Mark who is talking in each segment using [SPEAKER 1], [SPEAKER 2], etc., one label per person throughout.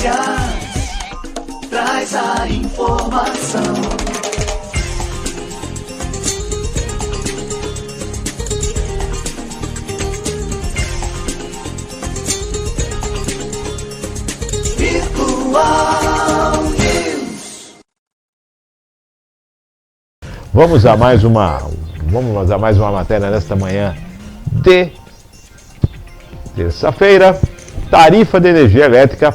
[SPEAKER 1] Notícias, traz a informação. Virtual News.
[SPEAKER 2] Vamos a mais uma matéria nesta manhã de terça-feira. Tarifa de energia elétrica,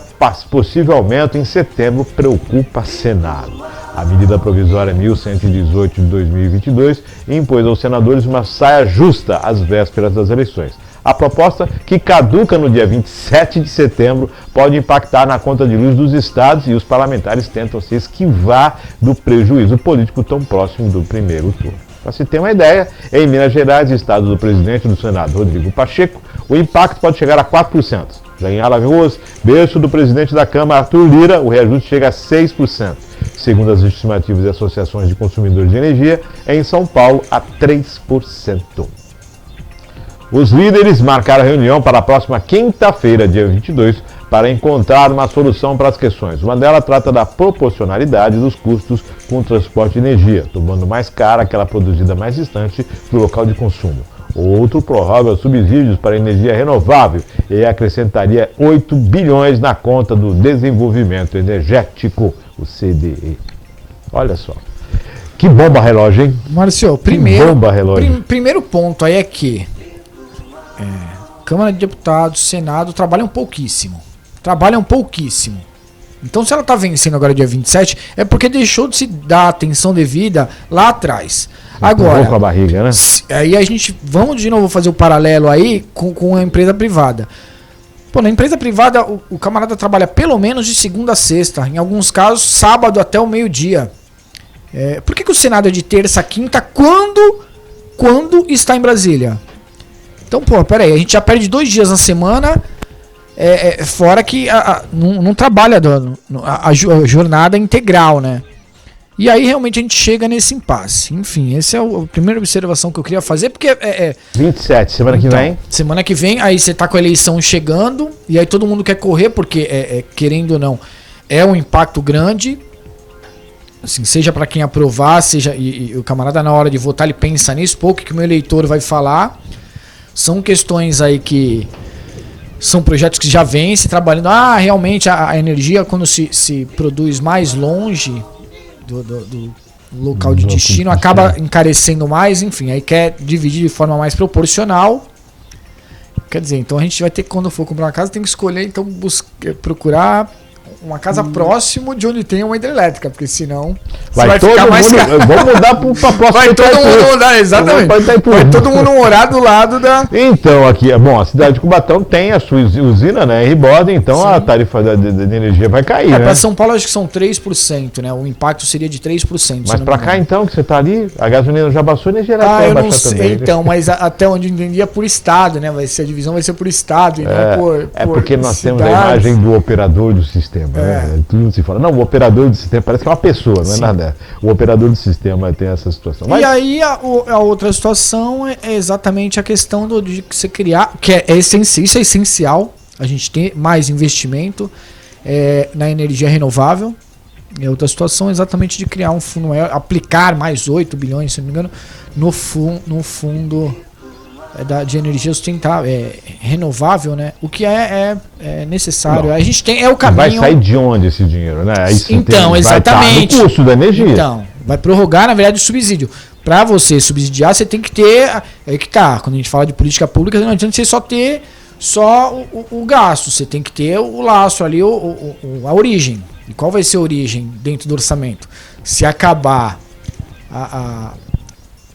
[SPEAKER 2] possível aumento em setembro, preocupa Senado. A medida provisória 1118 de 2022 impôs aos senadores uma saia justa às vésperas das eleições. A proposta, que caduca no dia 27 de setembro, pode impactar na conta de luz dos estados e os parlamentares tentam se esquivar do prejuízo político tão próximo do primeiro turno. Para se ter uma ideia, em Minas Gerais, estado do presidente do Senado, Rodrigo Pacheco, o impacto pode chegar a 4%. Já em Alagoas, berço do presidente da Câmara, Arthur Lira, o reajuste chega a 6%. Segundo as estimativas de associações de consumidores de energia, em São Paulo, a 3%. Os líderes marcaram a reunião para a próxima quinta-feira, dia 22, para encontrar uma solução para as questões. Uma delas trata da proporcionalidade dos custos com o transporte de energia, tomando mais cara aquela produzida mais distante do local de consumo. Outro prorroga os subsídios para energia renovável e acrescentaria 8 bilhões na conta do desenvolvimento energético, o CDE. Olha só. Que bomba relógio, hein?
[SPEAKER 3] Márcio, primeiro ponto aí é que Câmara de Deputados, Senado trabalham pouquíssimo. Então, se ela está vencendo agora dia 27, é porque deixou de se dar atenção devida lá atrás. Agora,
[SPEAKER 2] com a barriga, né?
[SPEAKER 3] Aí a gente, vamos de novo fazer o paralelo aí com a empresa privada. Pô, na empresa privada, o camarada trabalha pelo menos de segunda a sexta, em alguns casos, sábado até o meio-dia. Por que o Senado é de terça a quinta quando está em Brasília? Então, pô, peraí, a gente já perde 2 dias na semana, fora que não trabalha a jornada integral, né? E aí realmente a gente chega nesse impasse. Enfim, essa é a primeira observação que eu queria fazer, porque
[SPEAKER 2] 27, semana que vem.
[SPEAKER 3] Semana que vem, aí você tá com a eleição chegando, e aí todo mundo quer correr, porque querendo ou não, é um impacto grande. Assim, seja para quem aprovar, seja e o camarada na hora de votar ele pensa nisso, pouco que o meu eleitor vai falar. São questões aí que são projetos que já vêm se trabalhando. Realmente a energia, quando se produz mais longe do local de destino, acaba encarecendo mais. Enfim, aí quer dividir de forma mais proporcional. Quer dizer, então a gente vai ter que, quando for comprar uma casa, tem que escolher, então procurar uma casa próximo de onde tem uma hidrelétrica, porque senão
[SPEAKER 2] vai ficar mais caro. Vamos mudar para a próxima.
[SPEAKER 3] Vai todo mundo morar, exatamente. Vai todo mundo morar do lado da...
[SPEAKER 2] Então, aqui, a cidade de Cubatão tem a sua usina, né, R-Body, então sim, a tarifa de energia vai cair, né?
[SPEAKER 3] Para São Paulo acho que são 3%, né? O impacto seria de 3%.
[SPEAKER 2] Mas para cá então, que você está ali, a gasolina já baixou, a energia vai baixar também.
[SPEAKER 3] Então, mas até onde eu entendi é por estado, né? A divisão vai ser por estado e não por
[SPEAKER 2] porque nós
[SPEAKER 3] cidades.
[SPEAKER 2] Temos a imagem do operador do sistema. Tudo se fala. Não, o operador do sistema parece que é uma pessoa, não é nada. O operador do sistema tem essa situação. Mas... E
[SPEAKER 3] aí a outra situação é exatamente a questão de você criar, que isso é essencial, a gente ter mais investimento na energia renovável. E a outra situação é exatamente de criar um fundo, aplicar mais 8 bilhões, se não me engano, no fundo de energia sustentável, renovável, né? O que é necessário. A gente tem, o caminho.
[SPEAKER 2] Vai sair de onde esse dinheiro, né? Isso
[SPEAKER 3] então,
[SPEAKER 2] Vai
[SPEAKER 3] exatamente.
[SPEAKER 2] no custo da energia.
[SPEAKER 3] Então, vai prorrogar, na verdade, o subsídio. Para você subsidiar, você tem que ter. Quando a gente fala de política pública, não adianta você só ter o gasto. Você tem que ter o lastro ali, a origem. E qual vai ser a origem dentro do orçamento? Se acabar,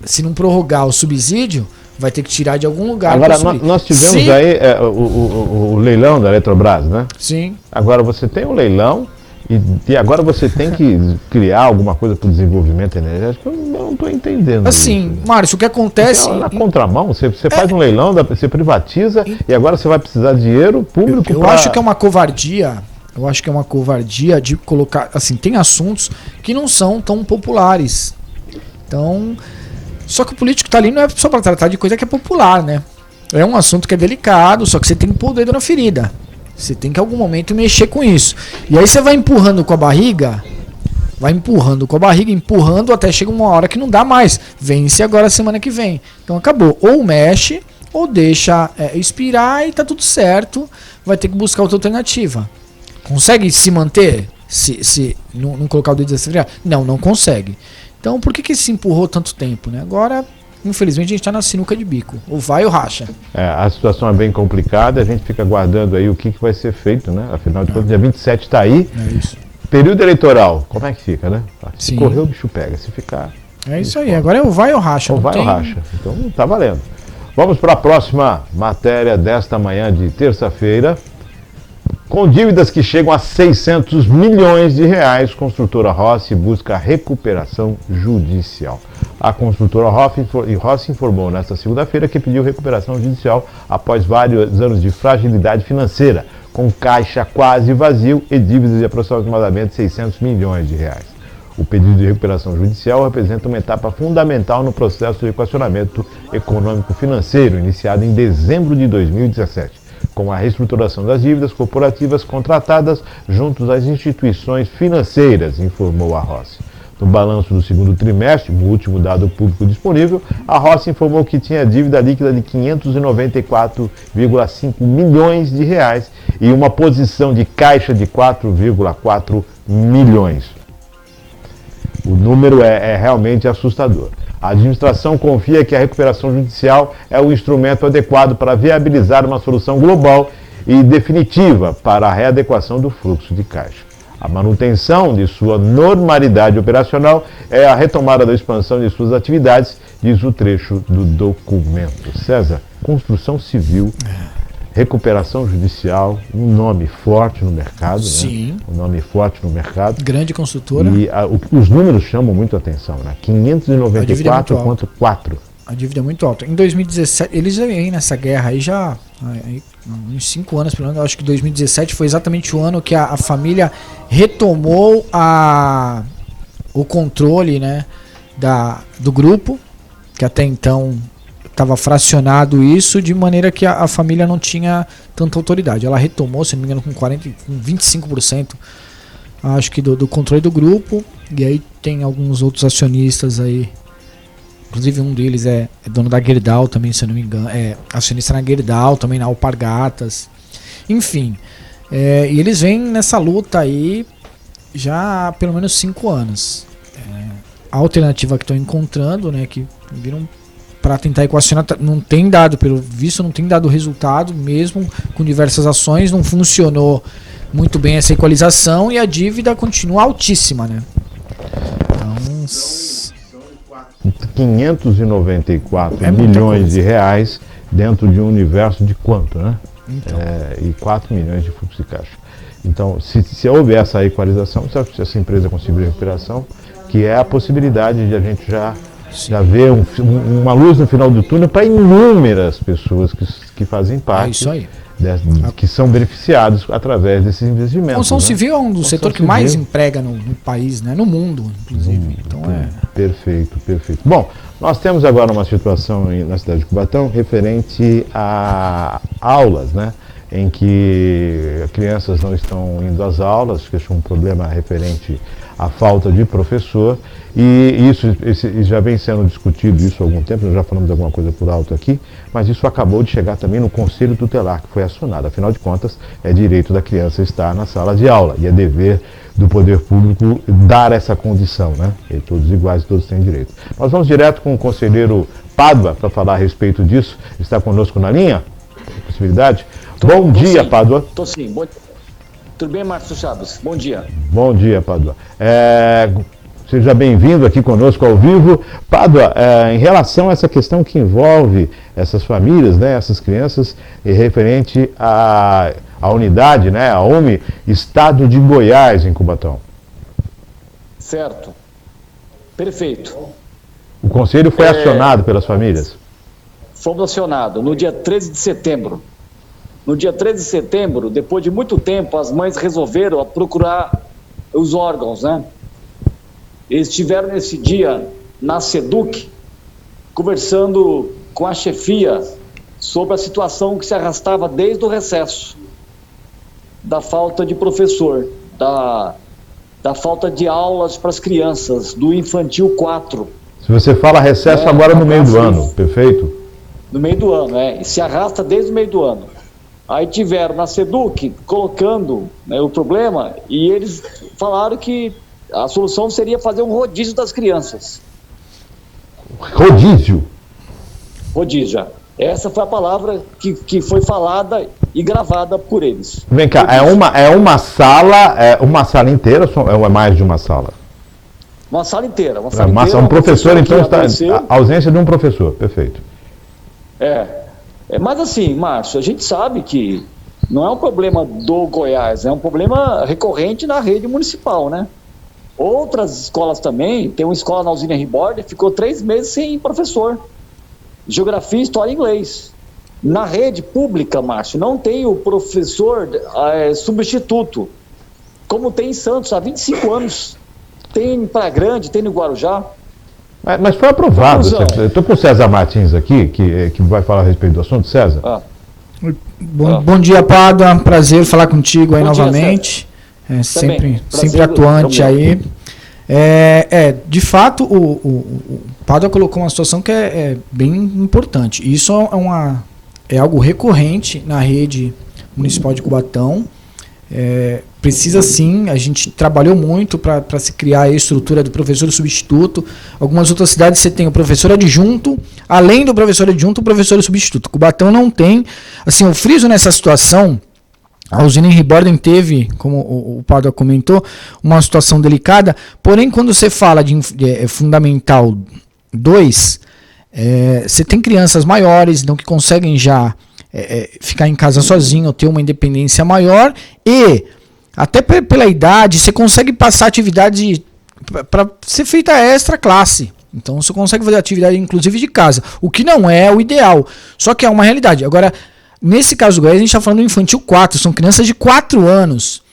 [SPEAKER 3] se não prorrogar o subsídio, vai ter que tirar de algum lugar.
[SPEAKER 2] Agora, nós tivemos aí o leilão da Eletrobras, né?
[SPEAKER 3] Sim.
[SPEAKER 2] Agora você tem o leilão e agora você tem que criar alguma coisa para o desenvolvimento energético. Eu não estou entendendo.
[SPEAKER 3] Assim, isso. Márcio, o que acontece...
[SPEAKER 2] Na contramão, você faz um leilão, você privatiza e agora você vai precisar de dinheiro público
[SPEAKER 3] Eu acho que é uma covardia. Eu acho que é uma covardia de colocar... Assim, tem assuntos que não são tão populares. Então... Só que o político tá ali não é só para tratar de coisa que é popular, né? É um assunto que é delicado, só que você tem que pôr o dedo na ferida. Você tem que em algum momento mexer com isso. E aí você vai empurrando com a barriga, empurrando até chega uma hora que não dá mais. Vence agora semana que vem. Então acabou. Ou mexe, ou deixa expirar e tá tudo certo. Vai ter que buscar outra alternativa. Consegue se manter? Se não colocar o dedo desacelerar? Não consegue. Então por que se empurrou tanto tempo, né? Agora, infelizmente, a gente está na sinuca de bico. Ou vai ou racha.
[SPEAKER 2] A situação é bem complicada, a gente fica aguardando aí o que vai ser feito, né? Afinal de contas, dia 27 está aí.
[SPEAKER 3] É isso.
[SPEAKER 2] Período eleitoral, como é que fica, né? Se
[SPEAKER 3] Sim.
[SPEAKER 2] correr, o bicho pega. Se ficar...
[SPEAKER 3] É isso aí. Agora é o vai ou racha.
[SPEAKER 2] Ou vai ou racha. Então tá valendo. Vamos para a próxima matéria desta manhã de terça-feira. Com dívidas que chegam a 600 milhões de reais, construtora Rossi busca recuperação judicial. A construtora Rossi informou nesta segunda-feira que pediu recuperação judicial após vários anos de fragilidade financeira, com caixa quase vazio e dívidas de aproximadamente 600 milhões de reais. O pedido de recuperação judicial representa uma etapa fundamental no processo de equacionamento econômico-financeiro, iniciado em dezembro de 2017. Com a reestruturação das dívidas corporativas contratadas junto às instituições financeiras, informou a Rossi. No balanço do segundo trimestre, no último dado público disponível, a Rossi informou que tinha dívida líquida de 594,5 milhões de reais e uma posição de caixa de 4,4 milhões. O número é realmente assustador. A administração confia que a recuperação judicial é o instrumento adequado para viabilizar uma solução global e definitiva para a readequação do fluxo de caixa. A manutenção de sua normalidade operacional é a retomada da expansão de suas atividades, diz o trecho do documento. César, construção civil, recuperação judicial, um nome forte no mercado.
[SPEAKER 3] Sim.
[SPEAKER 2] Né? Um nome forte no mercado.
[SPEAKER 3] Grande construtora.
[SPEAKER 2] E os números chamam muito a atenção, né? 594 contra 4.
[SPEAKER 3] A dívida é muito alta. Em 2017, eles vêm nessa guerra aí já uns 5 anos, pelo menos. Acho que 2017 foi exatamente o ano que a família retomou o controle, né, do grupo, que até então estava fracionado isso, de maneira que a família não tinha tanta autoridade. Ela retomou, se não me engano, com 25%, acho que do controle do grupo, e aí tem alguns outros acionistas aí, inclusive um deles é dono da Gerdau também, se eu não me engano, é acionista na Gerdau, também na Alpargatas, enfim, e eles vêm nessa luta aí já há pelo menos 5 anos. A alternativa que estão encontrando, né, que viram para tentar equacionar, não tem dado, pelo visto, não tem dado resultado, mesmo com diversas ações, não funcionou muito bem essa equalização e a dívida continua altíssima, né? Então,
[SPEAKER 2] 594 milhões de reais dentro de um universo de quanto, né?
[SPEAKER 3] Então.
[SPEAKER 2] E 4 milhões de fluxo de caixa. Então, se houver essa equalização, se essa empresa conseguir recuperação, que é a possibilidade de a gente já ver uma luz no final do túnel para inúmeras pessoas que fazem parte,
[SPEAKER 3] isso aí.
[SPEAKER 2] Que são beneficiados através desses investimentos.
[SPEAKER 3] Construção civil é um do setor que mais
[SPEAKER 2] civil
[SPEAKER 3] emprega no país, né? No mundo, inclusive. Então
[SPEAKER 2] Perfeito. Bom, nós temos agora uma situação na cidade de Cubatão referente a aulas, né? Em que crianças não estão indo às aulas, que é um problema referente à falta de professor, e isso já vem sendo discutido isso há algum tempo, nós já falamos alguma coisa por alto aqui, mas isso acabou de chegar também no Conselho Tutelar, que foi acionado. Afinal de contas, é direito da criança estar na sala de aula, e é dever do poder público dar essa condição, né? E todos iguais, todos têm direito. Nós vamos direto com o conselheiro Pádua para falar a respeito disso. Está conosco na linha? Possibilidade? Bom dia, Pádua.
[SPEAKER 4] Estou sim. Tudo bem, Márcio Chaves? Bom dia.
[SPEAKER 2] Bom dia, Pádua. Seja bem-vindo aqui conosco ao vivo. Pádua, em relação a essa questão que envolve essas famílias, né, essas crianças, referente à unidade, né, a UME, Estado de Goiás, em Cubatão.
[SPEAKER 4] Certo. Perfeito.
[SPEAKER 2] O conselho foi acionado pelas famílias?
[SPEAKER 4] Fomos acionados no dia 13 de setembro. No dia 13 de setembro, depois de muito tempo, as mães resolveram procurar os órgãos, né? Eles estiveram nesse dia na SEDUC, conversando com a chefia sobre a situação que se arrastava desde o recesso. da falta de professor, da falta de aulas para as crianças, do infantil 4.
[SPEAKER 2] Se você fala recesso agora no meio do ano, perfeito?
[SPEAKER 4] No meio do ano, e se arrasta desde o meio do ano. Aí tiveram na SEDUC colocando, né, o problema, e eles falaram que a solução seria fazer um rodízio das crianças.
[SPEAKER 2] Rodízio?
[SPEAKER 4] Rodízio. Essa foi a palavra que foi falada e gravada por eles.
[SPEAKER 2] Vem cá, é uma sala inteira ou é mais de uma sala?
[SPEAKER 4] Uma sala inteira.
[SPEAKER 2] Um professor, então, a ausência de um professor, perfeito.
[SPEAKER 4] Mas assim, Márcio, a gente sabe que não é um problema do Goiás, é um problema recorrente na rede municipal, né? Outras escolas também, tem uma escola na usina Riborda, ficou 3 meses sem professor. Geografia, História e Inglês. Na rede pública, Márcio, não tem o professor substituto, como tem em Santos há 25 anos. Tem em Praia Grande, tem no Guarujá.
[SPEAKER 2] Mas foi aprovado. Eu estou com o César Martins aqui, que vai falar a respeito do assunto. César.
[SPEAKER 3] Bom dia, Pádua. Prazer falar contigo aí novamente. Sempre atuante aí. De fato, o Pádua colocou uma situação que é bem importante. Isso é algo recorrente na rede municipal de Cubatão. Precisa sim, a gente trabalhou muito para se criar a estrutura do professor substituto. Algumas outras cidades você tem o professor adjunto, além do professor adjunto, o professor substituto. Cubatão não tem. Assim, eu friso nessa situação. A usina em Riborda teve, como o Pádua comentou, uma situação delicada. Porém, quando você fala de Fundamental 2, você tem crianças maiores, então que conseguem já ficar em casa sozinho, ter uma independência maior, e até pela idade você consegue passar atividade para ser feita extra classe. Então você consegue fazer atividade inclusive de casa, o que não é o ideal, só que é uma realidade. Agora, nesse caso do Goiás, a gente está falando do infantil 4, são crianças de 4 anos.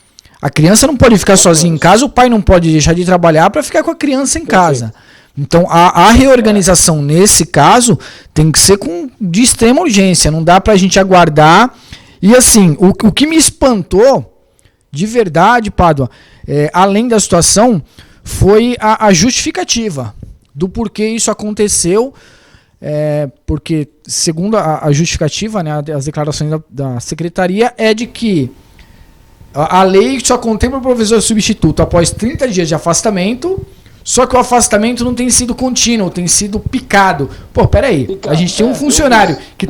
[SPEAKER 3] A criança não pode ficar sozinha em casa, o pai não pode deixar de trabalhar para ficar com a criança em casa. Então, a reorganização nesse caso tem que ser de extrema urgência, não dá para a gente aguardar. E assim, o que me espantou, de verdade, Pádua, além da situação, foi a justificativa do porquê isso aconteceu. Porque, segundo a justificativa, né, as declarações da secretaria, é de que a lei só contempla o professor substituto após 30 dias de afastamento. Só que o afastamento não tem sido contínuo, tem sido picado. Pô, peraí, a gente tem um funcionário que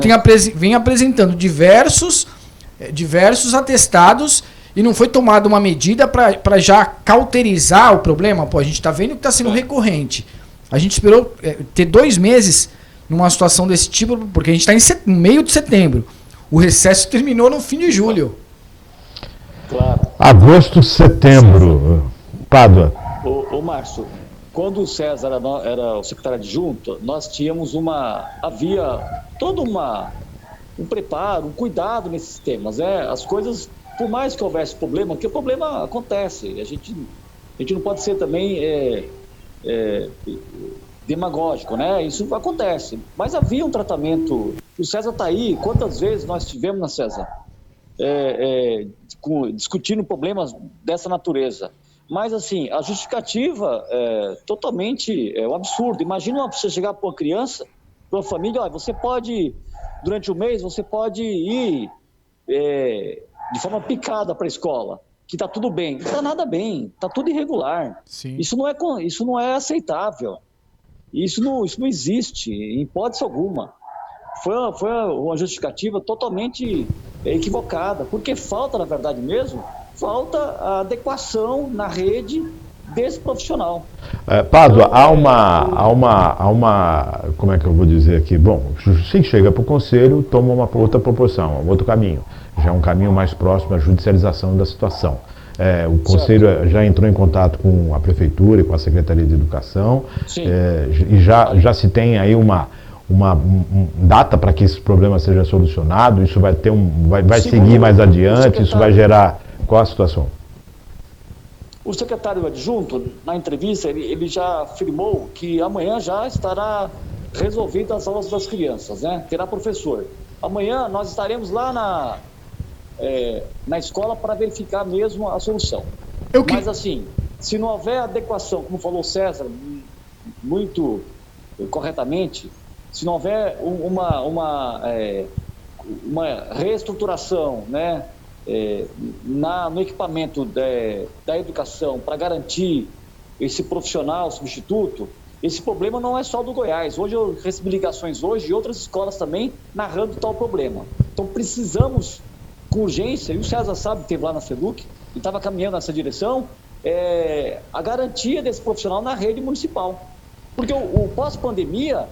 [SPEAKER 3] vem apresentando diversos atestados e não foi tomada uma medida para já cauterizar o problema. Pô, a gente está vendo que está sendo recorrente. A gente esperou ter 2 meses numa situação desse tipo, porque a gente está no meio de setembro. O recesso terminou no fim de julho.
[SPEAKER 4] Claro.
[SPEAKER 2] Agosto, setembro. Pádua.
[SPEAKER 4] Ô Márcio, quando o César era o secretário adjunto, nós tínhamos havia todo um preparo, um cuidado nesses temas. As coisas, por mais que houvesse problema, porque o problema acontece, a gente não pode ser também demagógico, né? Isso acontece, mas havia um tratamento. O César está aí, quantas vezes nós tivemos, na César, discutindo problemas dessa natureza. Mas, assim, a justificativa é totalmente um absurdo. Imagina você chegar para uma criança, para uma família, você pode, durante o mês, você pode ir de forma picada para a escola, que está tudo bem. Não está nada bem, está tudo irregular.
[SPEAKER 3] Sim.
[SPEAKER 4] Isso não é aceitável. Isso não existe, em hipótese alguma. Foi uma justificativa totalmente equivocada, porque falta, na verdade mesmo, falta a adequação na rede desse profissional.
[SPEAKER 2] Pádua, há uma, como é que eu vou dizer aqui? Bom, se chega para o conselho, toma uma outra proporção, um outro caminho. Já é um caminho mais próximo à judicialização da situação. O conselho já entrou em contato com a prefeitura e com a Secretaria de Educação, e já se tem aí uma data para que esse problema seja solucionado. Isso vai seguir mais adiante, isso vai gerar... Qual a situação?
[SPEAKER 4] O secretário adjunto, na entrevista, ele já afirmou que amanhã já estará resolvida as aulas das crianças, né? Terá professor. Amanhã nós estaremos lá na escola para verificar mesmo a solução. Mas assim, se não houver adequação, como falou o César, muito corretamente, se não houver uma reestruturação, né, no equipamento da educação para garantir esse profissional substituto, esse problema não é só do Goiás. Hoje eu recebi ligações hoje de outras escolas também narrando tal problema. Então precisamos, com urgência, e o César sabe, esteve lá na SEDUC e estava caminhando nessa direção, a garantia desse profissional na rede municipal. Porque o pós-pandemia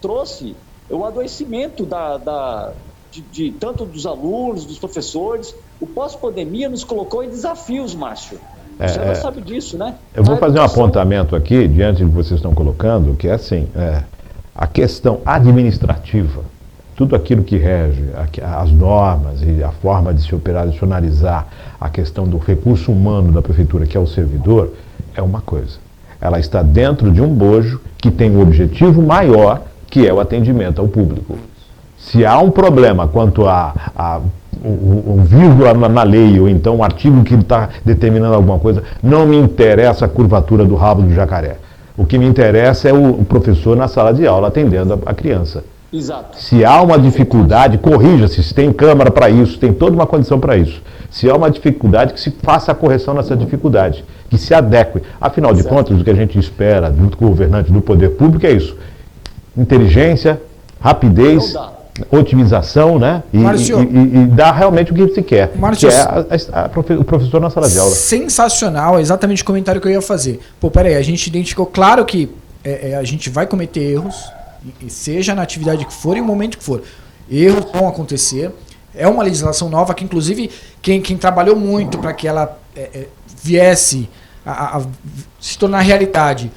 [SPEAKER 4] trouxe o adoecimento de tanto dos alunos, dos professores. O pós-pandemia nos colocou em desafios, Márcio. Você não sabe disso, né?
[SPEAKER 2] Eu vou fazer um apontamento aqui, diante do que vocês estão colocando, que é assim, a questão administrativa, tudo aquilo que rege as normas e a forma de se operacionalizar a questão do recurso humano da prefeitura, que é o servidor, é uma coisa. Ela está dentro de um bojo que tem um objetivo maior, que é o atendimento ao público. Se há um problema quanto a um vírgula na lei, ou então um artigo que está determinando alguma coisa, não me interessa a curvatura do rabo do jacaré. O que me interessa é o professor na sala de aula atendendo a criança.
[SPEAKER 4] Exato.
[SPEAKER 2] Se há uma dificuldade, corrija-se, se tem câmara para isso, tem toda uma condição para isso. Se há uma dificuldade, que se faça a correção nessa dificuldade, que se adeque. Afinal de contas, o que a gente espera do governante do poder público é isso. Inteligência, rapidez, otimização, né? E dá realmente o que se quer,
[SPEAKER 3] Márcio,
[SPEAKER 2] que é o professor na sala de aula.
[SPEAKER 3] Sensacional, exatamente o comentário que eu ia fazer. Pô, peraí, a gente identificou, claro que a gente vai cometer erros, e seja na atividade que for e no momento que for. Erros vão acontecer. É uma legislação nova que, inclusive, quem trabalhou muito para que ela viesse a se tornar realidade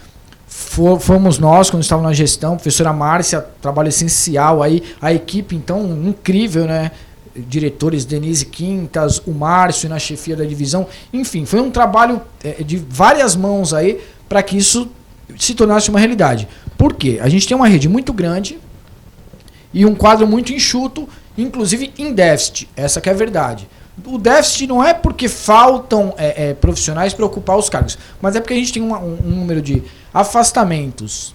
[SPEAKER 3] fomos nós, quando estávamos na gestão, a professora Márcia, trabalho essencial aí, a equipe, então, incrível, né? Diretores Denise Quintas, o Márcio na chefia da divisão, enfim, foi um trabalho de várias mãos aí para que isso se tornasse uma realidade. Por quê? A gente tem uma rede muito grande e um quadro muito enxuto, inclusive em déficit, essa que é a verdade. O déficit não é porque faltam profissionais para ocupar os cargos, mas é porque a gente tem um número de afastamentos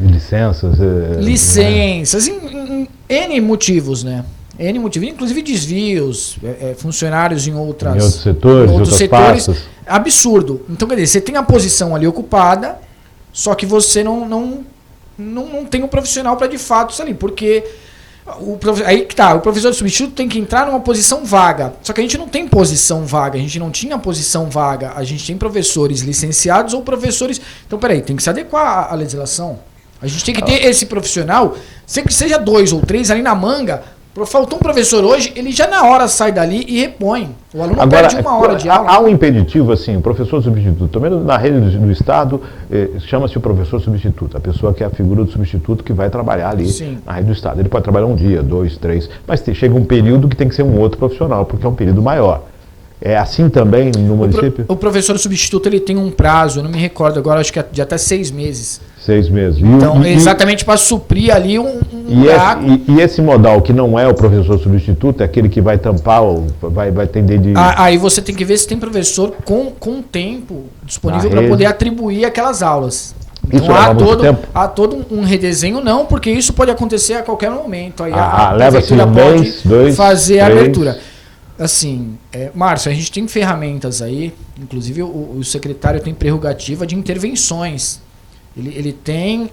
[SPEAKER 2] licenças.
[SPEAKER 3] Licenças, em N motivos, né? N motivos, inclusive desvios, funcionários em outros setores, absurdo. Então, quer dizer, você tem a posição ali ocupada, só que você não tem um profissional para de fato isso ali, porque aí que tá, o professor substituto tem que entrar numa posição vaga. Só que a gente não tem posição vaga, a gente não tinha posição vaga. A gente tem professores licenciados ou professores. Então, peraí, tem que se adequar à legislação. A gente tem que ter esse profissional, que seja 2 ou 3 ali na manga. Faltou um professor hoje, ele já na hora sai dali e repõe. O aluno perde 1 hora de aula.
[SPEAKER 2] Há um impeditivo, assim, o professor substituto. Também na rede do Estado, chama-se o professor substituto. A pessoa que é a figura do substituto que vai trabalhar ali na rede do Estado. Ele pode trabalhar 1 dia, 2, 3, mas chega um período que tem que ser um outro profissional, porque é um período maior. É assim também no município? O
[SPEAKER 3] professor substituto ele tem um prazo, eu não me recordo agora, acho que é de até 6 meses.
[SPEAKER 2] 6 meses.
[SPEAKER 3] Então, exatamente para suprir ali um buraco.
[SPEAKER 2] E esse modal que não é o professor substituto, é aquele que vai tampar, vai atender de...
[SPEAKER 3] Aí você tem que ver se tem professor com tempo disponível para poder atribuir aquelas aulas. Então,
[SPEAKER 2] isso
[SPEAKER 3] há todo um redesenho, não, porque isso pode acontecer a qualquer momento. Aí
[SPEAKER 2] leva-se 1 mês, 2,
[SPEAKER 3] fazer 3. A abertura. Assim, Márcio, a gente tem ferramentas aí, inclusive o secretário tem prerrogativa de intervenções. Ele tem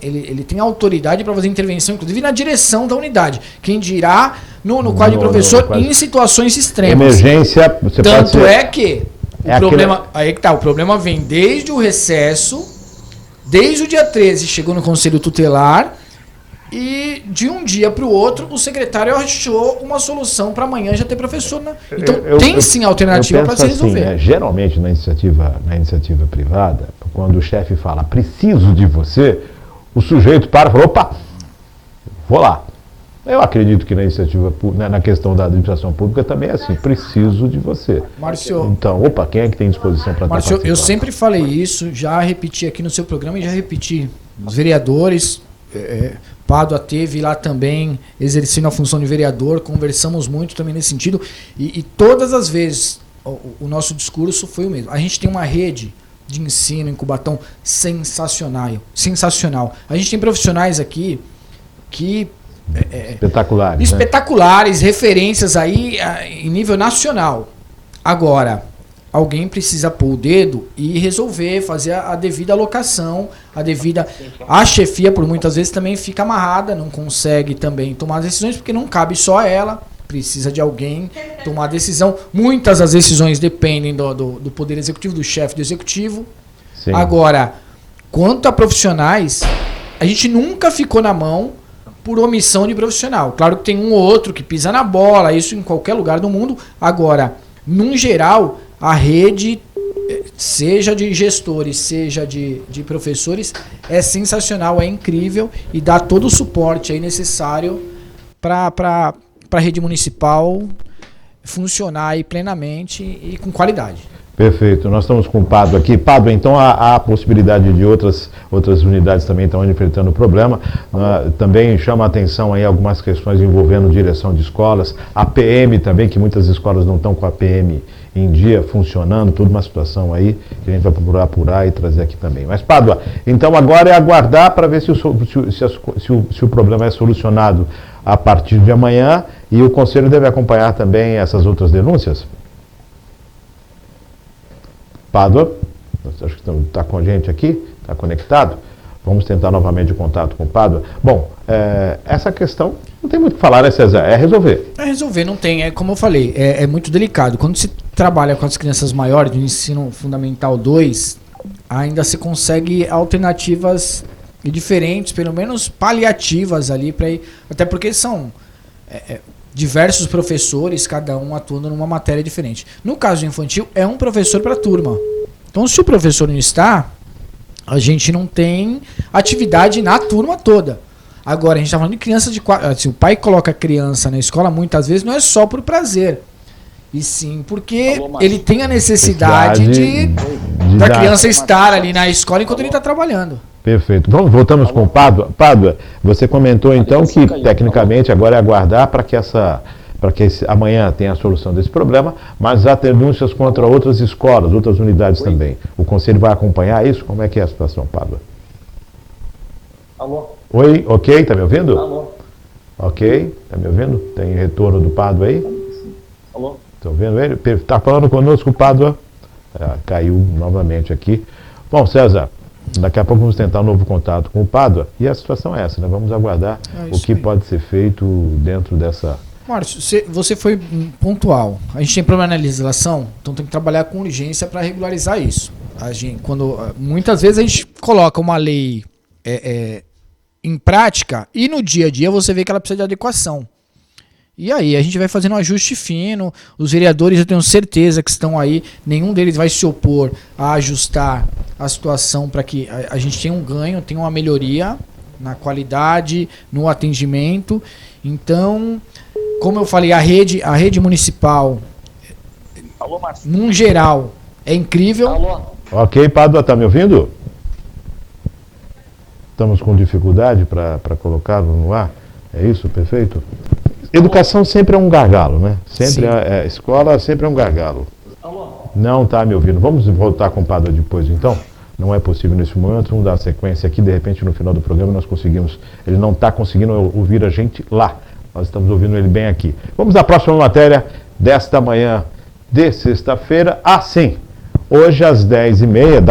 [SPEAKER 3] autoridade para fazer intervenção, inclusive na direção da unidade. Quem dirá no quadro de professor em situações extremas.
[SPEAKER 2] Emergência, você
[SPEAKER 3] Tanto pode ser... que o problema, aí que tá, o problema vem desde o recesso, desde o dia 13 chegou no Conselho Tutelar, e de um dia para o outro o secretário achou uma solução para amanhã já ter professor, né? Então tem sim alternativa para se resolver.
[SPEAKER 2] Assim, geralmente na iniciativa privada, quando o chefe fala preciso de você, o sujeito para e fala, opa, vou lá. Eu acredito que na questão da administração pública também é assim, preciso de você.
[SPEAKER 3] Márcio,
[SPEAKER 2] então, quem é que tem disposição para estar
[SPEAKER 3] Márcio, eu sempre falei isso, já repeti aqui no seu programa e já repeti. Os vereadores, Pádua teve lá também, exercendo a função de vereador, conversamos muito também nesse sentido, e todas as vezes o nosso discurso foi o mesmo. A gente tem uma rede de ensino em Cubatão sensacional. A gente tem profissionais aqui que... espetaculares, referências aí em nível nacional. Agora, alguém precisa pôr o dedo e resolver, fazer a devida alocação, a chefia, por muitas vezes, também fica amarrada, não consegue também tomar decisões, porque não cabe só a ela, precisa de alguém tomar a decisão. Muitas das decisões dependem do poder executivo, do chefe do executivo. Sim. Agora, quanto a profissionais, a gente nunca ficou na mão por omissão de profissional. Claro que tem um ou outro que pisa na bola, isso em qualquer lugar do mundo. Agora, num geral, a rede, seja de gestores, seja de professores, é sensacional, é incrível e dá todo o suporte aí necessário para a rede municipal funcionar aí plenamente e com qualidade.
[SPEAKER 2] Perfeito. Nós estamos com o Pádua aqui. Pádua, então há a possibilidade de outras unidades também estão enfrentando o problema. Também chama a atenção aí algumas questões envolvendo direção de escolas, a PM também, que muitas escolas não estão com a PM em dia funcionando, tudo uma situação aí que a gente vai procurar apurar e trazer aqui também. Mas, Pádua, então agora é aguardar para ver se o problema é solucionado a partir de amanhã, e o Conselho deve acompanhar também essas outras denúncias? Pádua, acho que está com a gente aqui, está conectado. Vamos tentar novamente o contato com o Pádua. Bom, essa questão não tem muito o que falar, né, César? É resolver.
[SPEAKER 3] É resolver, não tem. É como eu falei, é muito delicado. Quando se trabalha com as crianças maiores, do ensino fundamental 2, ainda se consegue alternativas diferentes, pelo menos paliativas ali, para ir. Até porque são diversos professores, cada um atuando numa matéria diferente. No caso infantil, é um professor para a turma. Então, se o professor não está, a gente não tem atividade na turma toda. Agora, a gente está falando de crianças de 4... Se o pai coloca a criança na escola, muitas vezes não é só por prazer. E sim porque ele tem a necessidade da criança estar ali na escola enquanto ele está trabalhando.
[SPEAKER 2] Perfeito. Voltamos com o Pádua. Pádua, você comentou então que tecnicamente agora é aguardar para que amanhã tenha a solução desse problema, mas há denúncias contra outras escolas, outras unidades também. O Conselho vai acompanhar isso? Como é que é a situação, Pádua?
[SPEAKER 4] Alô?
[SPEAKER 2] Oi, ok, está me ouvindo?
[SPEAKER 4] Alô?
[SPEAKER 2] Ok, está me ouvindo? Tem retorno do Pádua aí?
[SPEAKER 4] Alô?
[SPEAKER 2] Estão vendo ele? Está falando conosco, Pádua? Caiu novamente aqui. Bom, César, daqui a pouco vamos tentar um novo contato com o Pádua, e a situação é essa, né? Vamos aguardar o que pode ser feito dentro dessa...
[SPEAKER 3] Márcio, você foi pontual. A gente tem problema na legislação, então tem que trabalhar com urgência para regularizar isso. Muitas vezes a gente coloca uma lei em prática e no dia a dia você vê que ela precisa de adequação. E aí a gente vai fazendo um ajuste fino. Os vereadores, eu tenho certeza que estão aí, nenhum deles vai se opor a ajustar a situação para que a gente tenha um ganho, tenha uma melhoria na qualidade, no atendimento. Então, como eu falei, a rede municipal,
[SPEAKER 4] Alô, Márcio?
[SPEAKER 3] num geral, é incrível.
[SPEAKER 4] Alô?
[SPEAKER 2] Ok, Pádua, está me ouvindo? Estamos com dificuldade para colocá-lo no ar? É isso? Perfeito? Educação sempre é um gargalo, né? Escola sempre é um gargalo.
[SPEAKER 4] Alô?
[SPEAKER 2] Não está me ouvindo. Vamos voltar com o Pádua depois, então? Não é possível nesse momento. Vamos dar sequência aqui. De repente, no final do programa, nós conseguimos... Ele não está conseguindo ouvir a gente lá. Nós estamos ouvindo ele bem aqui. Vamos à próxima matéria desta manhã de sexta-feira. Sim. Hoje às 10h30,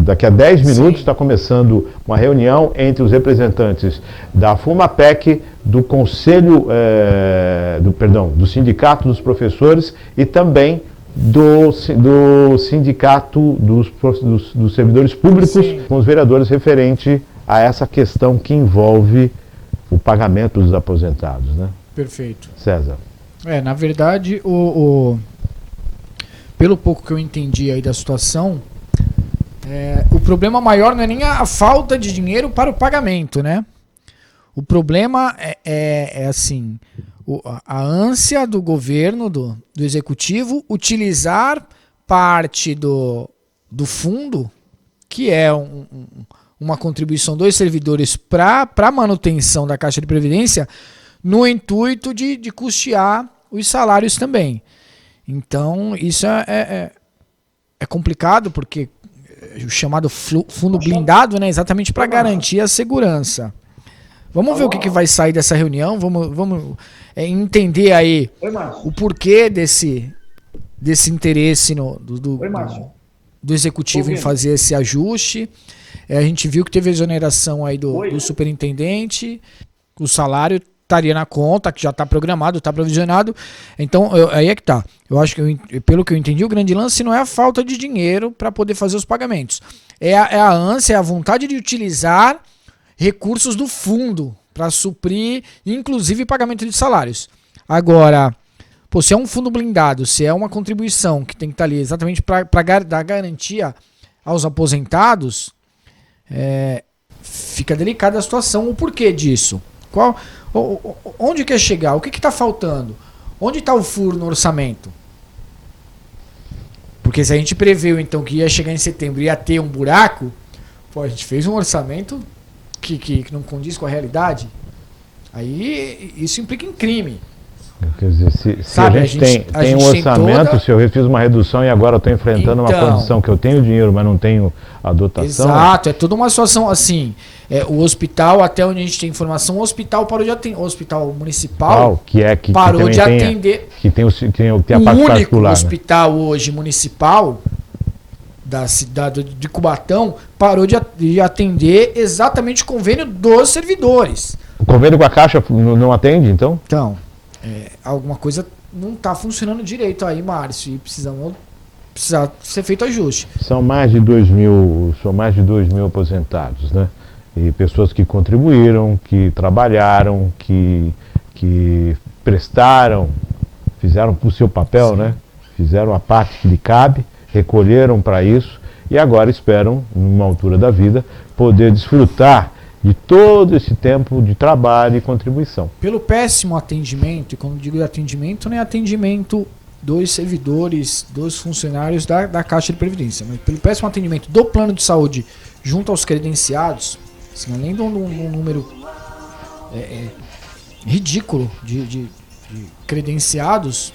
[SPEAKER 2] daqui a 10 minutos, está começando uma reunião entre os representantes da FUMAPEC, do Conselho, do Sindicato dos Professores e também do Sindicato dos Servidores Públicos, sim, com os vereadores referente a essa questão que envolve o pagamento dos aposentados, né?
[SPEAKER 3] Perfeito.
[SPEAKER 2] César.
[SPEAKER 3] Na verdade, pelo pouco que eu entendi aí da situação, o problema maior não é nem a falta de dinheiro para o pagamento, né? O problema é assim, a ânsia do governo, do executivo, utilizar parte do fundo, que é uma contribuição dos servidores para a manutenção da Caixa de Previdência no intuito de custear os salários também. Então, isso é complicado, porque o chamado fundo blindado, né, exatamente para garantir a segurança. Vamos ver o que vai sair dessa reunião, vamos entender aí o porquê desse interesse do executivo em fazer esse ajuste. A gente viu que teve a exoneração aí do superintendente, o salário estaria na conta, que já está programado, está provisionado. Então, aí é que tá. Eu acho que, pelo que eu entendi, o grande lance não é a falta de dinheiro para poder fazer os pagamentos. É a ânsia, é a vontade de utilizar recursos do fundo para suprir, inclusive, pagamento de salários. Agora, se é um fundo blindado, se é uma contribuição que tem que estar ali exatamente para dar garantia aos aposentados, fica delicada a situação. O porquê disso? Onde quer chegar? O que está faltando? Onde está o furo no orçamento? Porque se a gente preveu então que ia chegar em setembro e ia ter um buraco, a gente fez um orçamento que não condiz com a realidade. Aí isso implica em crime.
[SPEAKER 2] Quer dizer, se a gente tem um orçamento, se eu fiz uma redução e agora estou enfrentando uma condição que eu tenho dinheiro, mas não tenho a dotação.
[SPEAKER 3] Exato, é toda uma situação assim. O hospital, até onde a gente tem informação, o hospital parou de atender. O hospital municipal parou de atender.
[SPEAKER 2] Que tem a parte
[SPEAKER 3] particular. O único hospital hoje municipal da cidade de Cubatão parou de atender exatamente o convênio dos servidores.
[SPEAKER 2] O convênio com a Caixa não atende, então?
[SPEAKER 3] Então, alguma coisa não está funcionando direito aí, Márcio, e precisa ser feito ajuste.
[SPEAKER 2] São mais de 2 mil aposentados, né? E pessoas que contribuíram, que trabalharam, que prestaram, fizeram o seu papel, sim, né? Fizeram a parte que lhe cabe, recolheram para isso e agora esperam, numa altura da vida, poder desfrutar de todo esse tempo de trabalho e contribuição.
[SPEAKER 3] Pelo péssimo atendimento, e quando digo atendimento, não é atendimento dos servidores, dos funcionários da Caixa de Previdência, mas pelo péssimo atendimento do plano de saúde junto aos credenciados, assim, além de um número ridículo de credenciados,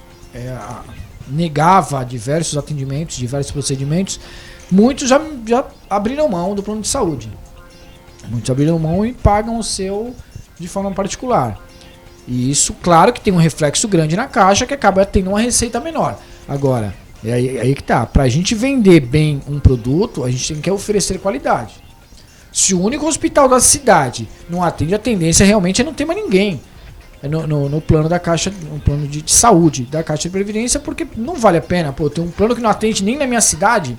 [SPEAKER 3] negava diversos atendimentos, diversos procedimentos, muitos já abriram mão do plano de saúde. Muitos abriram mão e pagam o seu de forma particular. E isso, claro que tem um reflexo grande na Caixa, que acaba tendo uma receita menor. Agora, aí que tá. Pra gente vender bem um produto, a gente tem que oferecer qualidade. Se o único hospital da cidade não atende, a tendência realmente é não ter mais ninguém no plano da Caixa, no plano de saúde da Caixa de Previdência, porque não vale a pena. Tem um plano que não atende nem na minha cidade.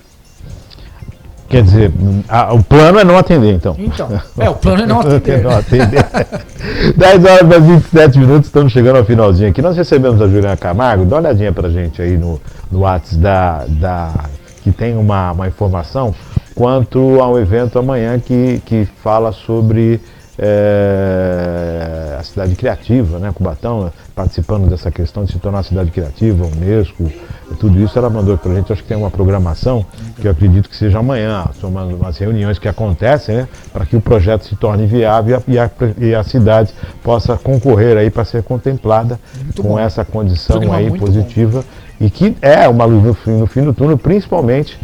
[SPEAKER 2] Quer dizer, o plano é não atender, então.
[SPEAKER 3] Então, o plano é não atender.
[SPEAKER 2] 10 horas e 27 minutos, estamos chegando ao finalzinho aqui. Nós recebemos a Juliana Camargo, dá uma olhadinha pra gente aí no WhatsApp que tem uma informação quanto ao evento amanhã que fala sobre a cidade criativa, né? Cubatão participando dessa questão de se tornar uma cidade criativa, Unesco, tudo isso ela mandou pra gente. Acho que tem uma programação que eu acredito que seja amanhã, são umas reuniões que acontecem, né? Para que o projeto se torne viável e a cidade possa concorrer aí para ser contemplada muito com bom. Essa condição aí positiva bom. E que é uma luz no fim do túnel, principalmente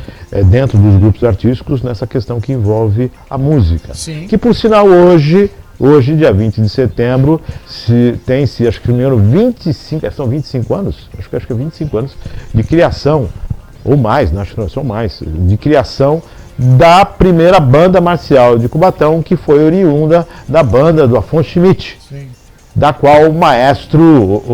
[SPEAKER 2] dentro dos grupos artísticos, nessa questão que envolve a música. Sim. Que por sinal hoje, dia 20 de setembro, acho que primeiro 25, são 25 anos? Acho que é 25 anos de criação, ou mais, acho que são mais, de criação da primeira banda marcial de Cubatão, que foi oriunda da banda do Afonso Schmidt, sim, da qual o maestro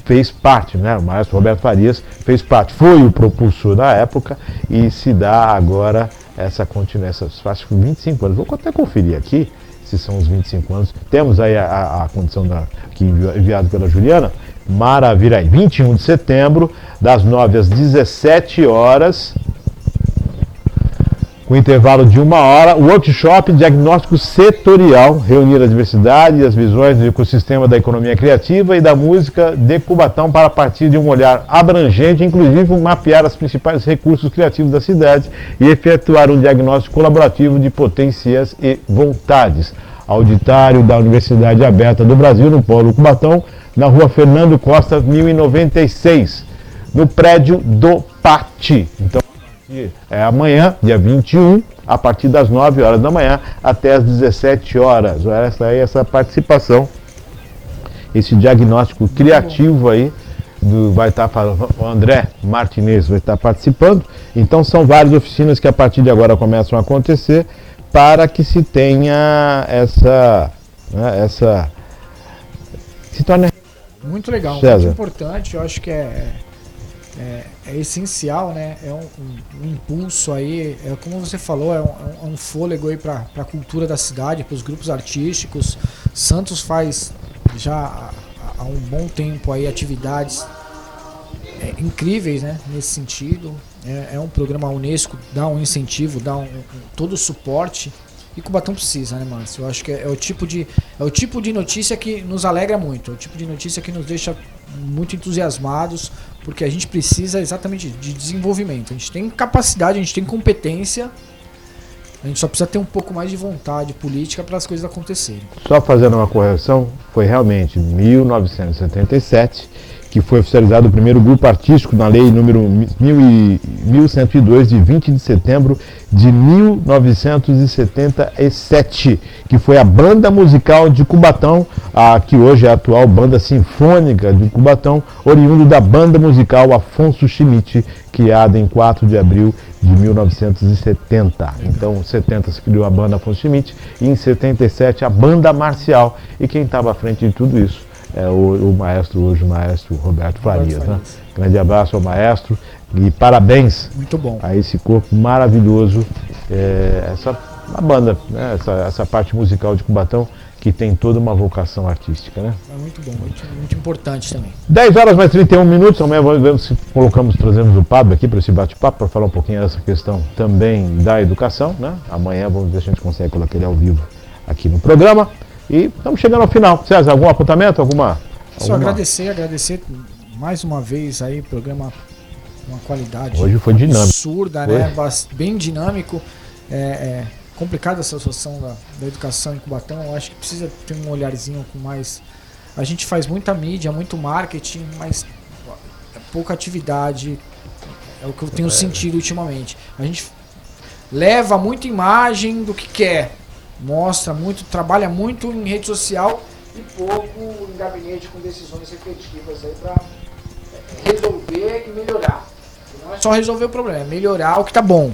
[SPEAKER 2] fez parte, né? O maestro Roberto Farias fez parte, foi o propulsor da época e se dá agora essa continuação, acho que 25 anos, vou até conferir aqui se são os 25 anos, temos aí a condição que enviado pela Juliana, maravilha aí, 21 de setembro, das 9 às 17 horas, Com intervalo de 1 hora, o workshop diagnóstico setorial reunir a diversidade e as visões do ecossistema da economia criativa e da música de Cubatão para, a partir de um olhar abrangente, inclusive mapear os principais recursos criativos da cidade e efetuar um diagnóstico colaborativo de potências e vontades. Auditório da Universidade Aberta do Brasil, no Polo Cubatão, na rua Fernando Costa, 1096, no prédio do Pati. Então, é amanhã, dia 21, a partir das 9 horas da manhã até as 17 horas. Essa participação, esse diagnóstico criativo aí, vai estar falando, o André Martinez vai estar participando. Então são várias oficinas que a partir de agora começam a acontecer para que se tenha se torne
[SPEAKER 3] muito legal,
[SPEAKER 2] César.
[SPEAKER 3] muito importante. Eu acho que é essencial, né? É um impulso aí, como você falou, é um fôlego aí para a cultura da cidade, para os grupos artísticos. Santos faz já há um bom tempo aí atividades incríveis, né? Nesse sentido. É um programa Unesco, dá um incentivo, dá todo o suporte. E Cubatão precisa, né, Márcio? Eu acho que é o tipo de notícia que nos alegra muito, é o tipo de notícia que nos deixa muito entusiasmados, porque a gente precisa exatamente de desenvolvimento. A gente tem capacidade, a gente tem competência, a gente só precisa ter um pouco mais de vontade política para as coisas acontecerem.
[SPEAKER 2] Só fazendo uma correção, foi realmente 1977 que foi oficializado o primeiro grupo artístico na lei número 1102, de 20 de setembro de 1977, que foi a Banda Musical de Cubatão, que hoje é a atual Banda Sinfônica de Cubatão, oriundo da Banda Musical Afonso Schmidt, criada em 4 de abril de 1970. Então, em 70 se criou a Banda Afonso Schmidt e em 77 a Banda Marcial. E quem estava à frente de tudo isso é o maestro hoje, o maestro Roberto Farias. Né? Grande abraço ao maestro e parabéns.
[SPEAKER 3] Muito bom.
[SPEAKER 2] A esse corpo maravilhoso, a banda, né? essa parte musical de Cubatão, que tem toda uma vocação artística. Né?
[SPEAKER 3] É muito bom, muito importante também.
[SPEAKER 2] 10 horas mais 31 minutos, amanhã vamos ver se trazemos o Pablo aqui para esse bate-papo, para falar um pouquinho dessa questão também da educação. Né? Amanhã vamos ver se a gente consegue colocar ele ao vivo aqui no programa. E estamos chegando ao final. César, algum apontamento?
[SPEAKER 3] Só agradecer mais uma vez aí, programa uma qualidade
[SPEAKER 2] hoje foi dinâmico,
[SPEAKER 3] absurda, né? Bem dinâmico. Complicada essa situação da educação em Cubatão. Eu acho que precisa ter um olharzinho com mais. A gente faz muita mídia, muito marketing, mas pouca atividade. É o que eu tenho sentido ultimamente. A gente leva muita imagem do que quer. Mostra muito, trabalha muito em rede social e pouco em gabinete com decisões efetivas aí para resolver e melhorar. Não é só resolver o problema, é melhorar o que tá bom.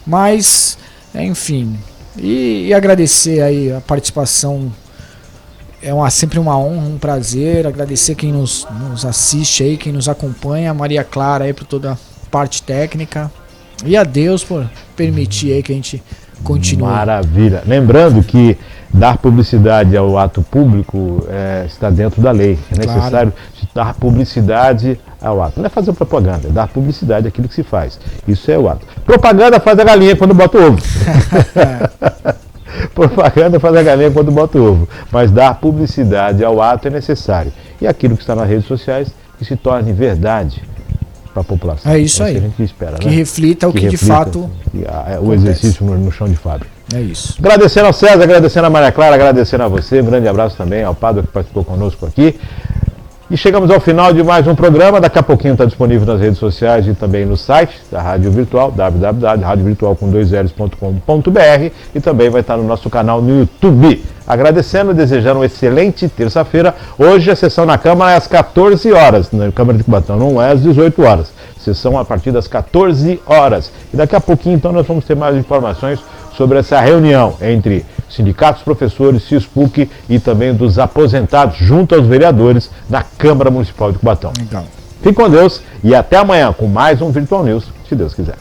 [SPEAKER 3] Mas, enfim, e agradecer aí a participação. Sempre uma honra, um prazer. Agradecer quem nos assiste aí, quem nos acompanha, a Maria Clara aí por toda a parte técnica. E a Deus por permitir aí que a gente continue.
[SPEAKER 2] Maravilha. Lembrando que dar publicidade ao ato público está dentro da lei. É necessário dar publicidade ao ato. Não é fazer propaganda, é dar publicidade àquilo que se faz. Isso é o ato. Propaganda faz a galinha quando bota o ovo. Propaganda faz a galinha quando bota o ovo. Mas dar publicidade ao ato é necessário. E aquilo que está nas redes sociais, que se torne verdade para a população.
[SPEAKER 3] É isso aí.
[SPEAKER 2] Que a gente espera,
[SPEAKER 3] que
[SPEAKER 2] né?
[SPEAKER 3] reflita o que de fato
[SPEAKER 2] o exercício no chão de fábrica.
[SPEAKER 3] É isso.
[SPEAKER 2] Agradecendo ao César, agradecendo a Maria Clara, agradecendo a você. Um grande abraço também ao Pablo que participou conosco aqui. E chegamos ao final de mais um programa. Daqui a pouquinho está disponível nas redes sociais e também no site da Rádio Virtual, www.radiovirtual.com.br, e também vai estar no nosso canal no YouTube. Agradecendo, desejando uma excelente terça-feira. Hoje a sessão na Câmara é às 14 horas, na Câmara de Cubatão, não é às 18 horas. Sessão a partir das 14 horas. E daqui a pouquinho, então, nós vamos ter mais informações sobre essa reunião entre sindicatos, professores, CISPUC e também dos aposentados, junto aos vereadores na Câmara Municipal de Cubatão.
[SPEAKER 3] Legal.
[SPEAKER 2] Fique com Deus e até amanhã com mais um Virtual News, se Deus quiser.